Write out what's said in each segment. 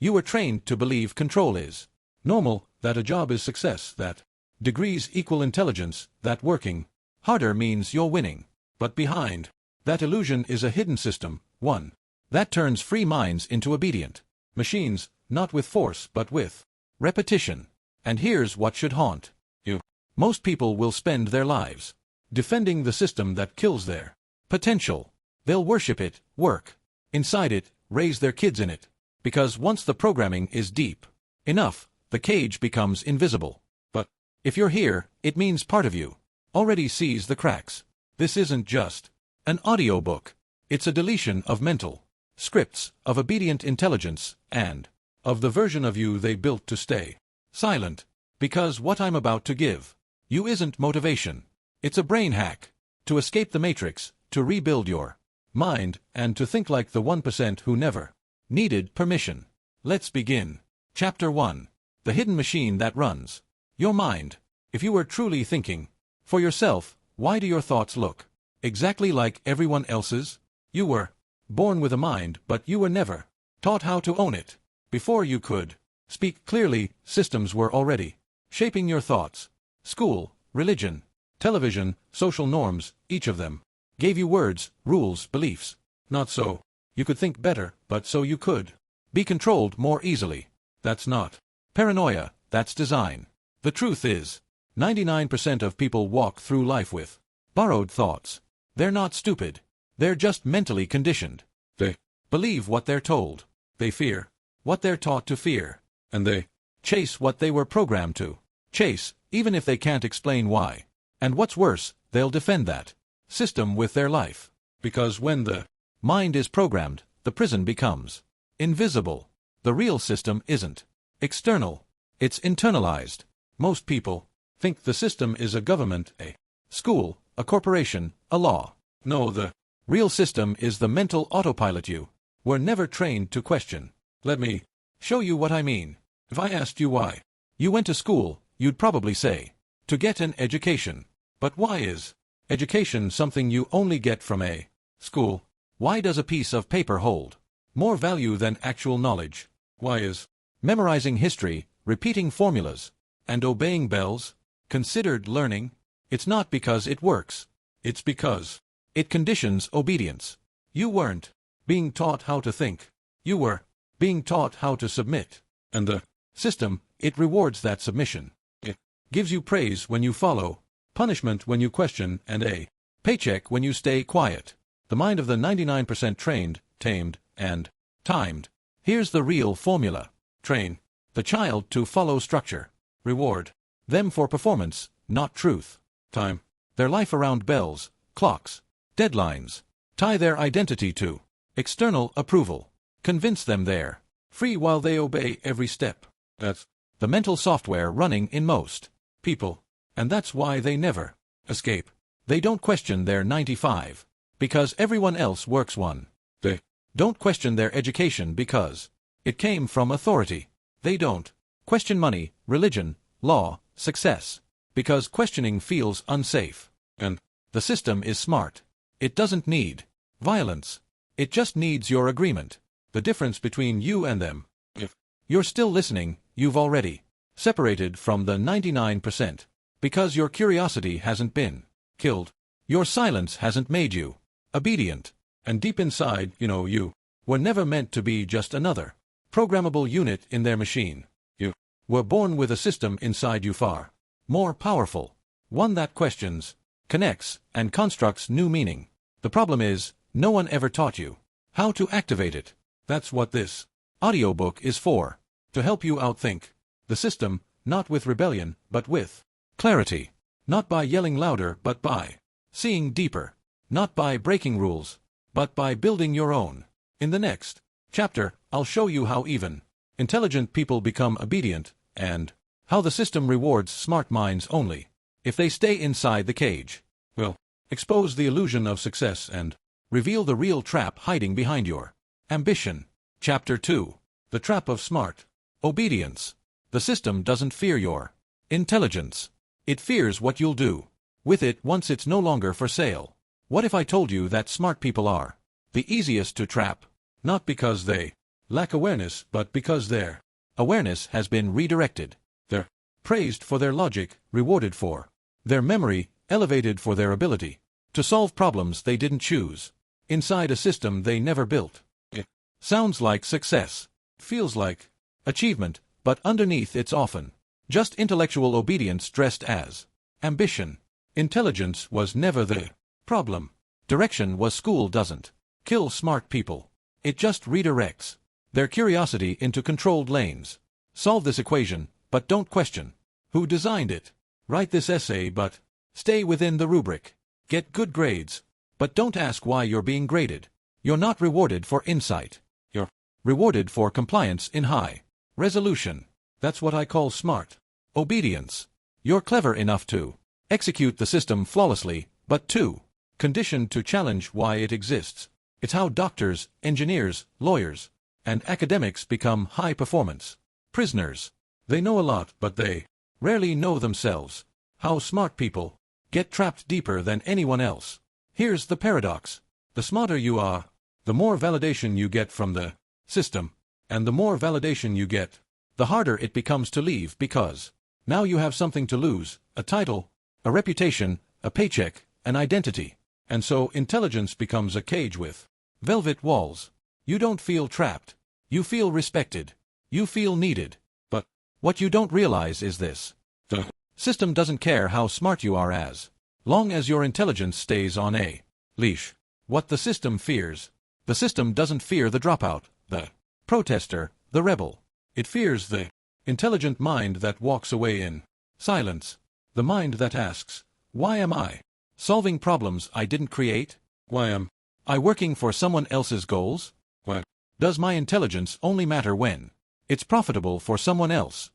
You were trained to believe control is normal, that a job is success, that degrees equal intelligence, that working harder means you're winning. But behind that illusion is a hidden system, one that turns free minds into obedient machines, not with force but with repetition. And here's what should haunt you. Most people will spend their lives defending the system that kills their potential. They'll worship it, work inside it, raise their kids in it. Because once the programming is deep enough, the cage becomes invisible. But if you're here, it means part of you already sees the cracks. This isn't just an audiobook. It's a deletion of mental scripts, of obedient intelligence, and of the version of you they built to stay silent. Because what I'm about to give you isn't motivation. It's a brain hack to escape the matrix, to rebuild your mind, and to think like the 1% who never needed permission. Let's begin. Chapter 1. The hidden machine that runs your mind. If you were truly thinking for yourself, why do your thoughts look exactly like everyone else's? You were born with a mind, but you were never taught how to own it. Before you could speak clearly, systems were already shaping your thoughts. School, religion, television, social norms, each of them gave you words, rules, beliefs. Not so you could think better, but so you could be controlled more easily. That's not paranoia, that's design. The truth is, 99% of people walk through life with borrowed thoughts. They're not stupid. They're just mentally conditioned. They believe what they're told. They fear what they're taught to fear. And they chase what they were programmed to chase, even if they can't explain why. And what's worse, they'll defend that system with their life. Because when the mind is programmed, the prison becomes invisible. The real system isn't external. It's internalized. Most people think the system is a government, a school, a corporation, a law. No, the real system is the mental autopilot you were never trained to question. Let me show you what I mean. If I asked you why you went to school, you'd probably say, to get an education. But why is education something you only get from a school? Why does a piece of paper hold more value than actual knowledge? Why is memorizing history, repeating formulas, and obeying bells considered learning? It's not because it works. It's because it conditions obedience. You weren't being taught how to think. You were being taught how to submit. And the system, it rewards that submission. It gives you praise when you follow, punishment when you question, and a paycheck when you stay quiet. The mind of the 99% trained, tamed, and timed. Here's the real formula. Train the child to follow structure. Reward them for performance, not truth. Time their life around bells, clocks, deadlines. Tie their identity to external approval. Convince them they're free while they obey every step. That's the mental software running in most people. And that's why they never escape. They don't question their 95. Because everyone else works one. They don't question their education because it came from authority. They don't question money, religion, law, success. Because questioning feels unsafe. And the system is smart. It doesn't need violence. It just needs your agreement. The difference between you and them. If you're still listening, you've already separated from the 99%. Because your curiosity hasn't been killed. Your silence hasn't made you obedient. And deep inside, you were never meant to be just another programmable unit in their machine. You were born with a system inside you far more powerful. One that questions, connects, and constructs new meaning. The problem is, no one ever taught you how to activate it. That's what this audiobook is for. To help you outthink the system, not with rebellion, but with clarity. Not by yelling louder, but by seeing deeper. Not by breaking rules, but by building your own. In the next chapter, I'll show you how even intelligent people become obedient, and how the system rewards smart minds only if they stay inside the cage. We'll expose the illusion of success and reveal the real trap hiding behind your ambition. Chapter 2. The Trap of Smart Obedience. The system doesn't fear your intelligence. It fears what you'll do with it once it's no longer for sale. What if I told you that smart people are the easiest to trap? Not because they lack awareness, but because their awareness has been redirected. They're praised for their logic, rewarded for their memory, elevated for their ability to solve problems they didn't choose inside a system they never built. It sounds like success, feels like achievement, but underneath it's often just intellectual obedience dressed as ambition. Intelligence was never the problem. Direction was school doesn't kill smart people. It just redirects their curiosity into controlled lanes. Solve this equation, but don't question who designed it. Write this essay, but stay within the rubric. Get good grades, but don't ask why you're being graded. You're not rewarded for insight. You're rewarded for compliance in high resolution. That's what I call smart obedience. You're clever enough to execute the system flawlessly, but too conditioned to challenge why it exists. It's how doctors, engineers, lawyers, and academics become high-performance prisoners. They know a lot, but they rarely know themselves. How smart people get trapped deeper than anyone else. Here's the paradox. The smarter you are, the more validation you get from the system, and the more validation you get, the harder it becomes to leave, because now you have something to lose, a title, a reputation, a paycheck, an identity. And so intelligence becomes a cage with velvet walls. You don't feel trapped. You feel respected. You feel needed. But what you don't realize is this. The system doesn't care how smart you are as long as your intelligence stays on a leash. What the system fears. The system doesn't fear the dropout, the protester, the rebel. It fears the intelligent mind that walks away in silence. The mind that asks, why am I solving problems I didn't create? Why am I working for someone else's goals? Why does my intelligence only matter when it's profitable for someone else?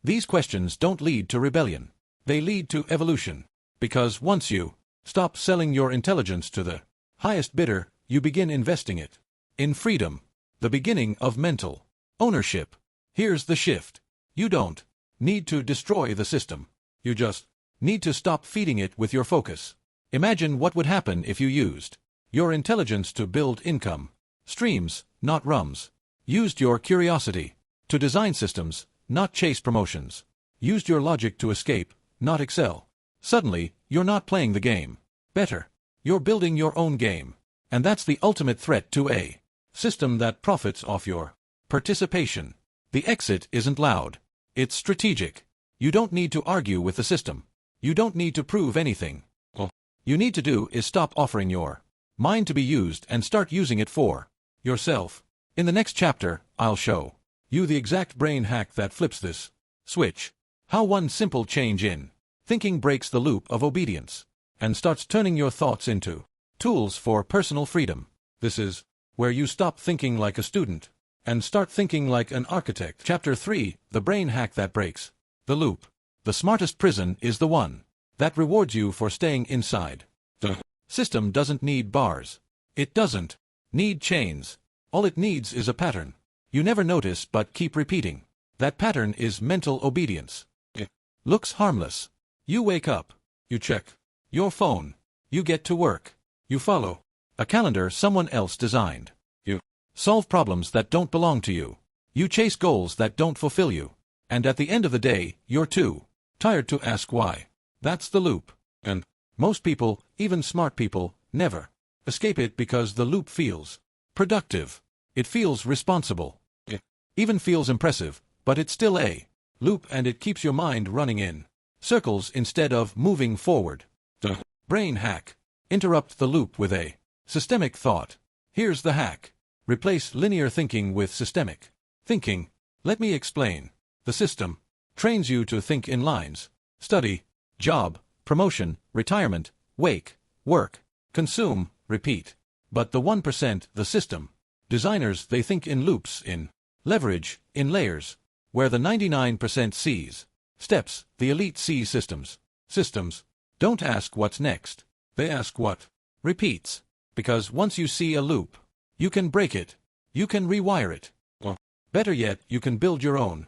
These questions don't lead to rebellion. They lead to evolution. Because once you stop selling your intelligence to the highest bidder, you begin investing it in freedom, the beginning of mental ownership. Here's the shift. You don't need to destroy the system. You just need to stop feeding it with your focus. Imagine what would happen if you used your intelligence to build income streams, not RUMs. Used your curiosity to design systems, not chase promotions. Used your logic to escape, not excel. Suddenly, you're not playing the game better. You're building your own game. And that's the ultimate threat to a system that profits off your participation. The exit isn't loud. It's strategic. You don't need to argue with the system. You don't need to prove anything. All you need to do is stop offering your mind to be used and start using it for yourself. In the next chapter, I'll show you the exact brain hack that flips this switch. How one simple change in thinking breaks the loop of obedience and starts turning your thoughts into tools for personal freedom. This is where you stop thinking like a student and start thinking like an architect. Chapter 3, the brain hack that breaks the loop. The smartest prison is the one that rewards you for staying inside. The system doesn't need bars. It doesn't need chains. All it needs is a pattern you never notice but keep repeating. That pattern is mental obedience. It looks harmless. You wake up. You check your phone. You get to work. You follow a calendar someone else designed. You solve problems that don't belong to you. You chase goals that don't fulfill you. And at the end of the day, you're too tired to ask why. That's the loop. And most people, even smart people, never escape it because the loop feels productive. It feels responsible. It even feels impressive, but it's still a loop, and it keeps your mind running in circles instead of moving forward. The brain hack. Interrupt the loop with a systemic thought. Here's the hack. Replace linear thinking with systemic thinking. Let me explain. The system trains you to think in lines. Study, job, promotion, retirement, wake, work, consume, repeat. But the 1%, the system designers, they think in loops, in leverage, in layers, where the 99% sees steps. The elite see systems. Systems don't ask what's next. They ask what repeats. Because once you see a loop, you can break it. You can rewire it. Or better yet, you can build your own.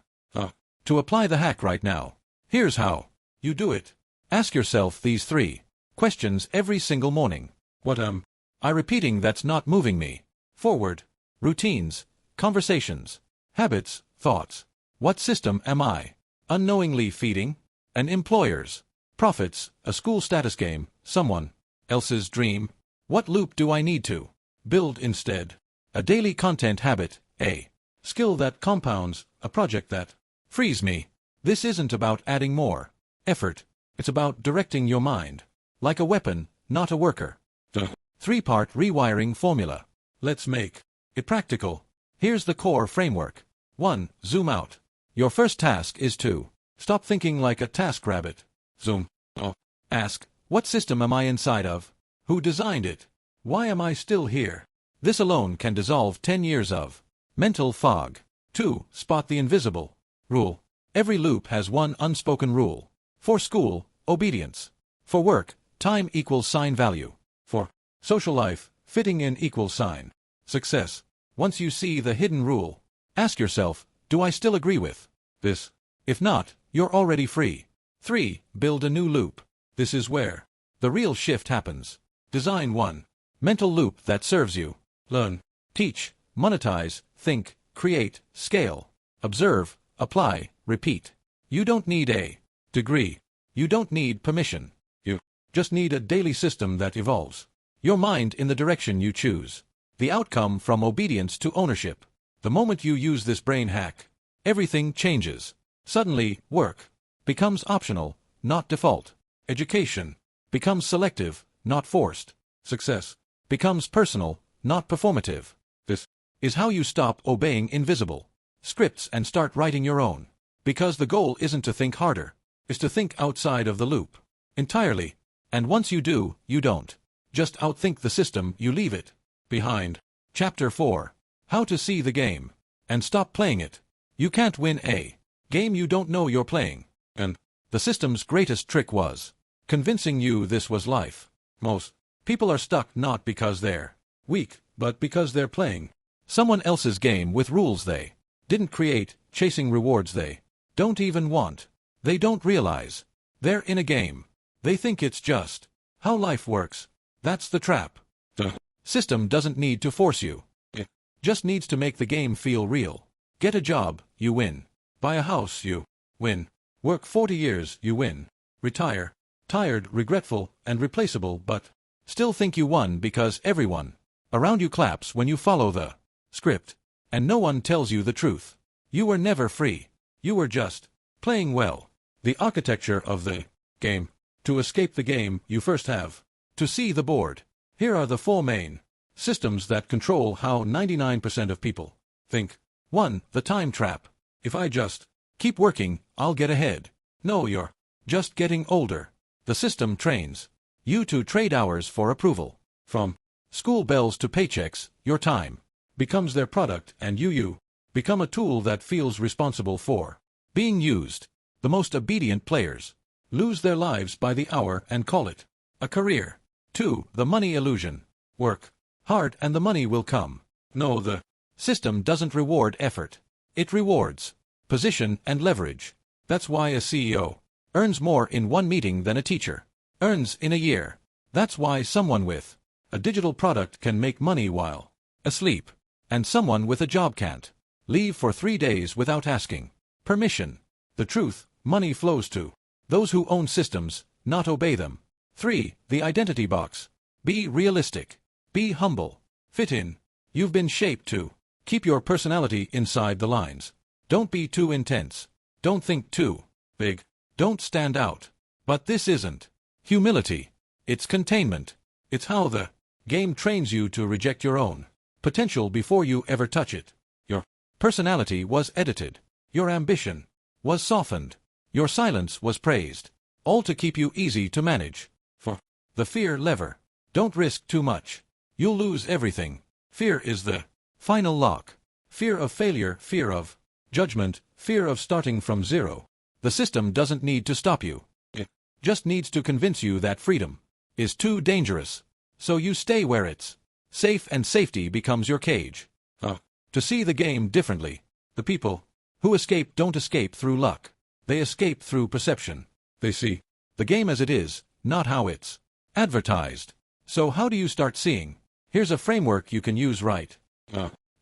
To apply the hack right now, here's how you do it. Ask yourself these 3 questions every single morning. What am I repeating that's not moving me forward? Routines, conversations, habits, thoughts. What system am I unknowingly feeding? An employer's profits, a school status game, someone else's dream. What loop do I need to build instead? A daily content habit, a skill that compounds, a project that frees me. This isn't about adding more effort, it's about directing your mind like a weapon, not a worker. The three-part rewiring formula. Let's make it practical. Here's the core framework. 1. Zoom out. Your first task is to stop thinking like a task rabbit. Zoom out. Ask, what system am I inside of? Who designed it? Why am I still here? This alone can dissolve 10 years of mental fog. 2. Spot the invisible rule. Every loop has one unspoken rule. For school, obedience. For work, time equals sign value. For social life, fitting in equals sign success. Once you see the hidden rule, ask yourself, do I still agree with this? If not, you're already free. 3. Build a new loop. This is where the real shift happens. Design one mental loop that serves you. Learn, teach, monetize, think, create, scale, observe, apply, repeat. You don't need a degree. You don't need permission. You just need a daily system that evolves your mind in the direction you choose. The outcome from obedience to ownership. The moment you use this brain hack, everything changes. Suddenly, work becomes optional, not default. Education becomes selective, not forced. Success becomes personal, not performative. This is how you stop obeying invisible scripts and start writing your own. Because the goal isn't to think harder, it's to think outside of the loop entirely. And once you do, you don't just outthink the system, you leave it behind. Chapter 4. How to see the game and stop playing it. You can't win a game you don't know you're playing. And the system's greatest trick was convincing you this was life. Most people are stuck not because they're weak, but because they're playing someone else's game with rules they didn't create, chasing rewards they don't even want. They don't realize they're in a game. They think it's just how life works. That's the trap. The system doesn't need to force you. It just needs to make the game feel real. Get a job, you win. Buy a house, you win. Work 40 years, you win. Retire, tired, regretful, and replaceable, but still think you won because everyone around you claps when you follow the script. And no one tells you the truth. You were never free. You were just playing well. The architecture of the game. To escape the game, you first have to see the board. Here are the 4 main systems that control how 99% of people think. 1. The time trap. If I just keep working, I'll get ahead. No, you're just getting older. The system trains you to trade hours for approval. From school bells to paychecks, your time becomes their product, and you become a tool that feels responsible for being used. The most obedient players lose their lives by the hour and call it a career. 2. The money illusion. Work hard and the money will come. No, the system doesn't reward effort. It rewards position and leverage. That's why a CEO earns more in one meeting than a teacher earns in a year. That's why someone with a digital product can make money while asleep, and someone with a job can't leave for 3 days without asking permission. The truth, money flows to those who own systems, not obey them. 3. The identity box. Be realistic. Be humble. Fit in. You've been shaped to keep your personality inside the lines. Don't be too intense. Don't think too big. Don't stand out. But this isn't humility. It's containment. It's how the game trains you to reject your own potential before you ever touch it. Your personality was edited. Your ambition was softened. Your silence was praised. All to keep you easy to manage. For the fear lever. Don't risk too much. You'll lose everything. Fear is the final lock. Fear of failure, fear of judgment, fear of starting from zero. The system doesn't need to stop you. It just needs to convince you that freedom is too dangerous. So you stay where it's safe, and safety becomes your cage. To see the game differently. The people who escape don't escape through luck. They escape through perception. They see the game as it is, not how it's advertised. So how do you start seeing? Here's a framework you can use right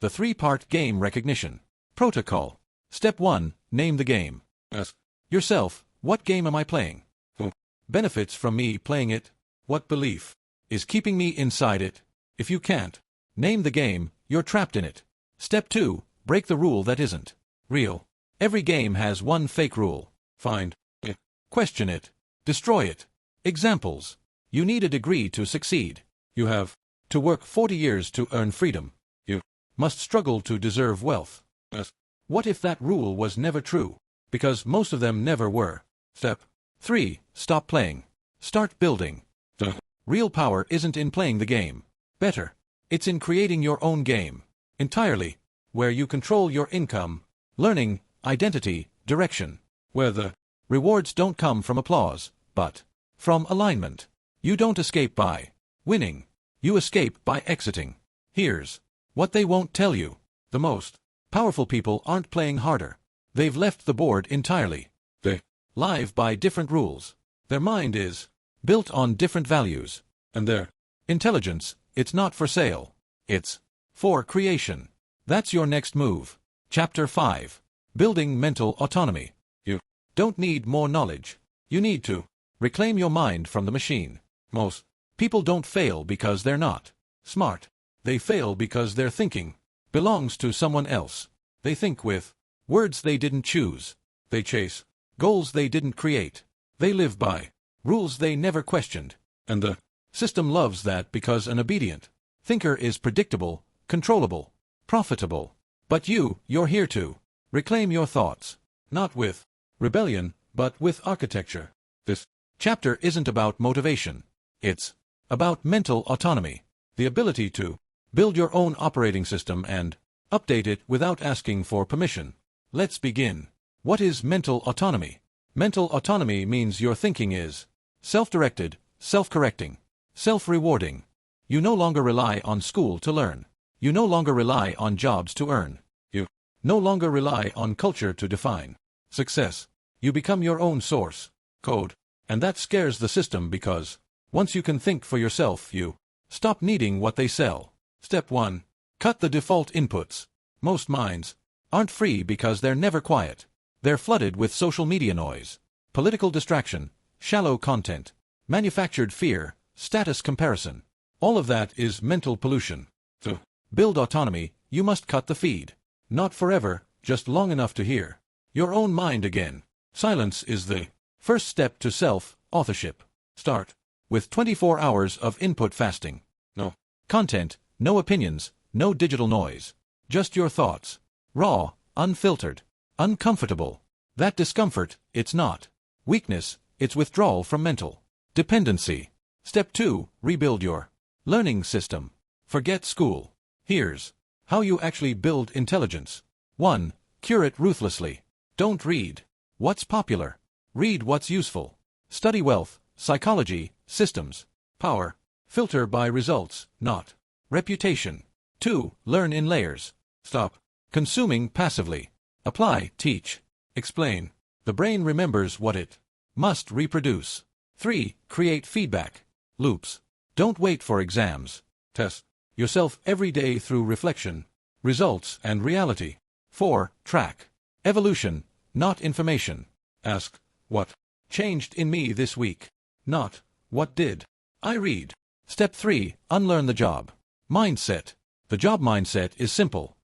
The three-part game recognition. Protocol. Step 1. Name the game. Ask yourself, what game am I playing? Who benefits from me playing it? What belief is keeping me inside it? If you can't name the game, you're trapped in it. Step 2. Break the rule that isn't real. Every game has one fake rule. Find it. Question it. Destroy it. Examples. You need a degree to succeed. You have to work 40 years to earn freedom. You must struggle to deserve wealth. Yes. What if that rule was never true? Because most of them never were. Step 3. Stop playing. Start building. The real power isn't in playing the game. Better, it's in creating your own game. Entirely. Where you control your income, learning, identity, direction. Where the rewards don't come from applause, but from alignment. You don't escape by winning. You escape by exiting. Here's what they won't tell you. The most powerful people aren't playing harder. They've left the board entirely. They live by different rules. Their mind is built on different values. And their intelligence, it's not for sale. It's for creation. That's your next move. Chapter 5. Building mental autonomy. You don't need more knowledge. You need to reclaim your mind from the machine. Most people don't fail because they're not smart. They fail because their thinking belongs to someone else. They think with words they didn't choose. They chase goals they didn't create. They live by rules they never questioned. And the system loves that because an obedient thinker is predictable, controllable, profitable. But you're here to reclaim your thoughts. Not with rebellion, but with architecture. This chapter isn't about motivation. It's about mental autonomy. The ability to build your own operating system and update it without asking for permission. Let's begin. What is mental autonomy? Mental autonomy means your thinking is self-directed, self-correcting, self-rewarding. You no longer rely on school to learn. You no longer rely on jobs to earn. You no longer rely on culture to define success. You become your own source code. And that scares the system because once you can think for yourself, you stop needing what they sell. Step 1. Cut the default inputs. Most minds aren't free because they're never quiet. They're flooded with social media noise, political distraction, shallow content, manufactured fear, status comparison. All of that is mental pollution. To build autonomy, you must cut the feed. Not forever, just long enough to hear your own mind again. Silence is the first step to self-authorship. Start with 24 hours of input fasting. No content, no opinions, no digital noise. Just your thoughts. Raw, unfiltered, uncomfortable. That discomfort, it's not weakness, it's withdrawal from mental dependency. Step 2. Rebuild your learning system. Forget school. Here's how you actually build intelligence. 1. Cure it ruthlessly. Don't read what's popular. Read what's useful. Study wealth, psychology, systems, power. Filter by results, not reputation. 2. Learn in layers. Stop consuming passively. Apply, teach, explain. The brain remembers what it must reproduce. 3. Create feedback loops. Don't wait for exams. Test yourself every day through reflection, results, and reality. 4. Track evolution, not information. Ask, what changed in me this week? Not, what did I read? Step 3. Unlearn the job mindset. The job mindset is simple.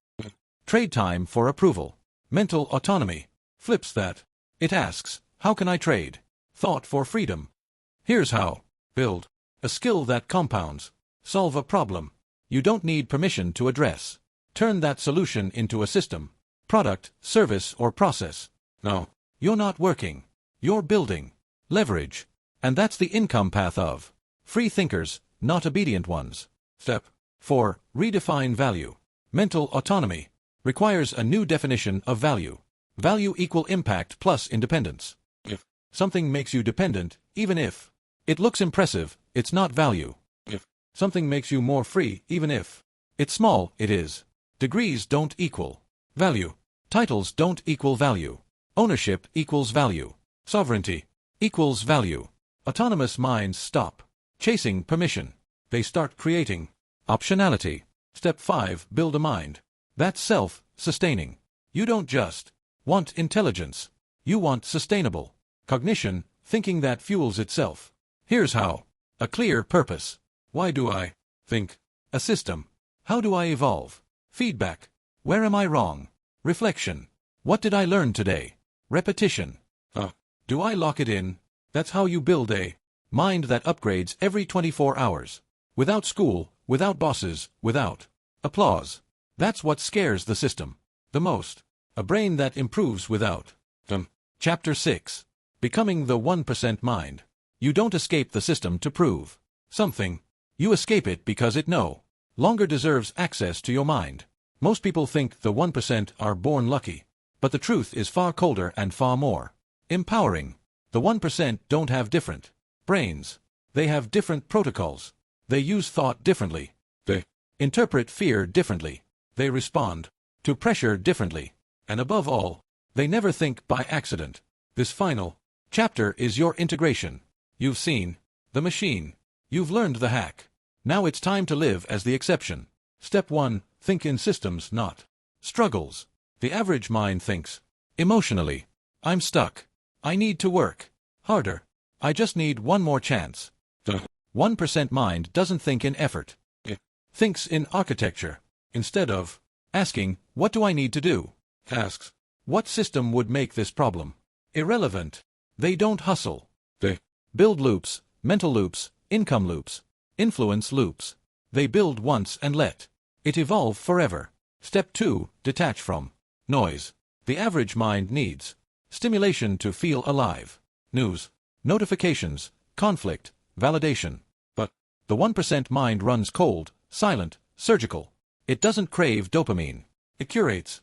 Trade time for approval. Mental autonomy flips that. It asks, how can I trade thought for freedom? Here's how. Build a skill that compounds. Solve a problem you don't need permission to address. Turn that solution into a system, product, service, or process. No, you're not working. You're building. Leverage. And that's the income path of free thinkers, not obedient ones. Step 4. Redefine value. Mental autonomy requires a new definition of value. Value equal impact plus independence. If something makes you dependent, even if it looks impressive, it's not value. If something makes you more free, even if it's small, it is. Degrees don't equal value. Titles don't equal value. Ownership equals value. Sovereignty equals value. Autonomous minds stop chasing permission. They start creating optionality. Step 5. Build a mind That's self-sustaining. You don't just want intelligence. You want sustainable cognition, thinking that fuels itself. Here's how. A clear purpose. Why do I think? A system. How do I evolve? Feedback. Where am I wrong? Reflection. What did I learn today? Repetition. Do I lock it in? That's how you build a mind that upgrades every 24 hours. Without school, without bosses, without applause. That's what scares the system the most. A brain that improves without them. Chapter 6. Becoming the 1% mind. You don't escape the system to prove something. You escape it because it no longer deserves access to your mind. Most people think the 1% are born lucky. But the truth is far colder and far more empowering. The 1% don't have different brains. They have different protocols. They use thought differently. They interpret fear differently. They respond to pressure differently. And above all, they never think by accident. This final chapter is your integration. You've seen the machine. You've learned the hack. Now it's time to live as the exception. Step 1. Think in systems, not struggles. The average mind thinks emotionally. I'm stuck. I need to work harder. I just need one more chance. The 1% mind doesn't think in effort. It thinks in architecture. Instead of asking, what do I need to do? Asks, what system would make this problem irrelevant? They don't hustle. They build loops, mental loops, income loops, influence loops. They build once and let it evolve forever. Step 2. Detach from noise. The average mind needs stimulation to feel alive. News, notifications, conflict, validation. But the 1% mind runs cold, silent, surgical. It doesn't crave dopamine. It curates.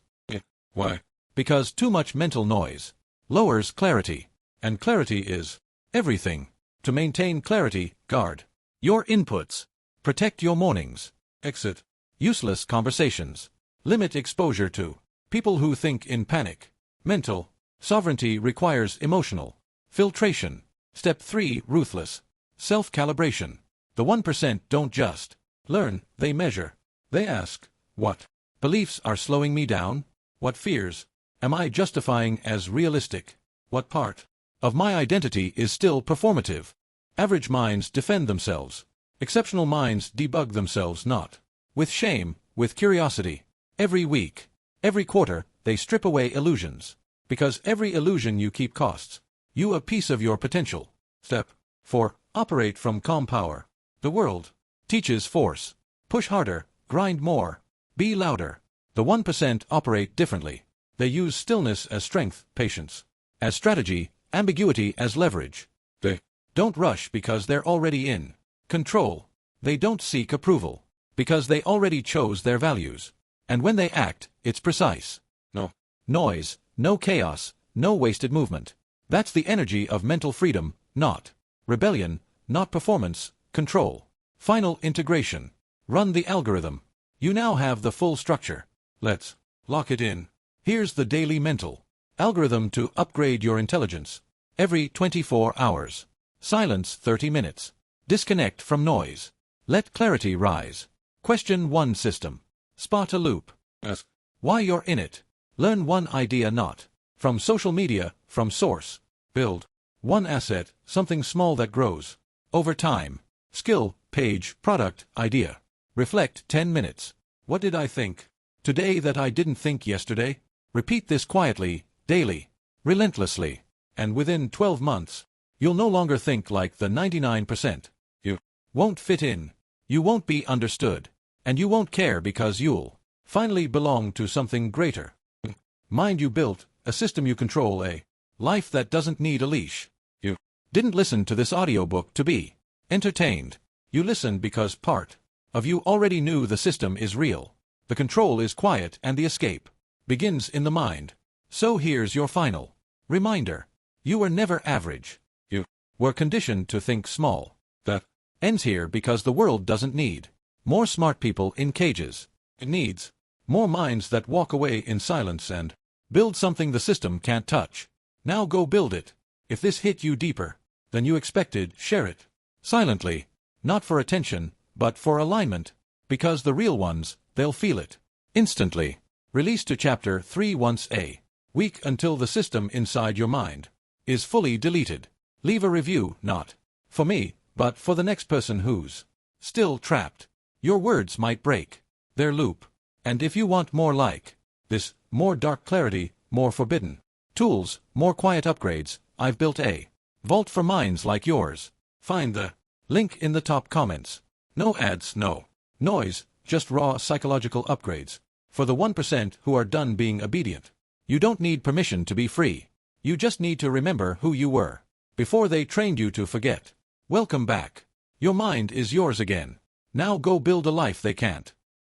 Why? Because too much mental noise lowers clarity. And clarity is everything. To maintain clarity, guard your inputs. Protect your mornings. Exit useless conversations. Limit exposure to people who think in panic. Mental sovereignty requires emotional filtration. Step 3. Ruthless self-calibration. The 1% don't just learn, they measure. They ask, what beliefs are slowing me down? What fears am I justifying as realistic? What part of my identity is still performative? Average minds defend themselves. Exceptional minds debug themselves not with shame, with curiosity. Every week, every quarter, they strip away illusions. Because every illusion you keep costs you a piece of your potential. Step 4. Operate from calm power. The world teaches force. Push harder, grind more, be louder. The 1% operate differently. They use stillness as strength, patience as strategy, ambiguity as leverage. They don't rush because they're already in control. They don't seek approval because they already chose their values. And when they act, it's precise. No noise, no chaos, no wasted movement. That's the energy of mental freedom, not rebellion, not performance, control. Final integration. Run the algorithm. You now have the full structure. Let's lock it in. Here's the daily mental algorithm to upgrade your intelligence. Every 24 hours. Silence 30 minutes. Disconnect from noise. Let clarity rise. Question 1 system. Spot a loop. Ask why you're in it. Learn one idea not from social media, from source. Build one asset, something small that grows over time. Skill, page, product, idea. Reflect 10 minutes. What did I think today that I didn't think yesterday? Repeat this quietly, daily, relentlessly, and within 12 months, you'll no longer think like the 99%. You won't fit in. You won't be understood. And you won't care because you'll finally belong to something greater. Mind you built, a system you control, a life that doesn't need a leash. You didn't listen to this audiobook to be entertained. You listened because part of you already knew the system is real. The control is quiet and the escape begins in the mind. So here's your final reminder. You were never average. You were conditioned to think small. That ends here because the world doesn't need more smart people in cages. It needs more minds that walk away in silence and build something the system can't touch. Now go build it. If this hit you deeper than you expected, share it. Silently. Not for attention, but for alignment. Because the real ones, they'll feel it instantly. Release to Chapter 3 once a week until the system inside your mind is fully deleted. Leave a review, not for me, but for the next person who's still trapped. Your words might break their loop. And if you want more like this, more dark clarity, more forbidden tools, more quiet upgrades, I've built a vault for minds like yours. Find the link in the top comments. No ads, no noise, just raw psychological upgrades. For the 1% who are done being obedient. You don't need permission to be free. You just need to remember who you were before they trained you to forget. Welcome back. Your mind is yours again. Now go build a life they can't.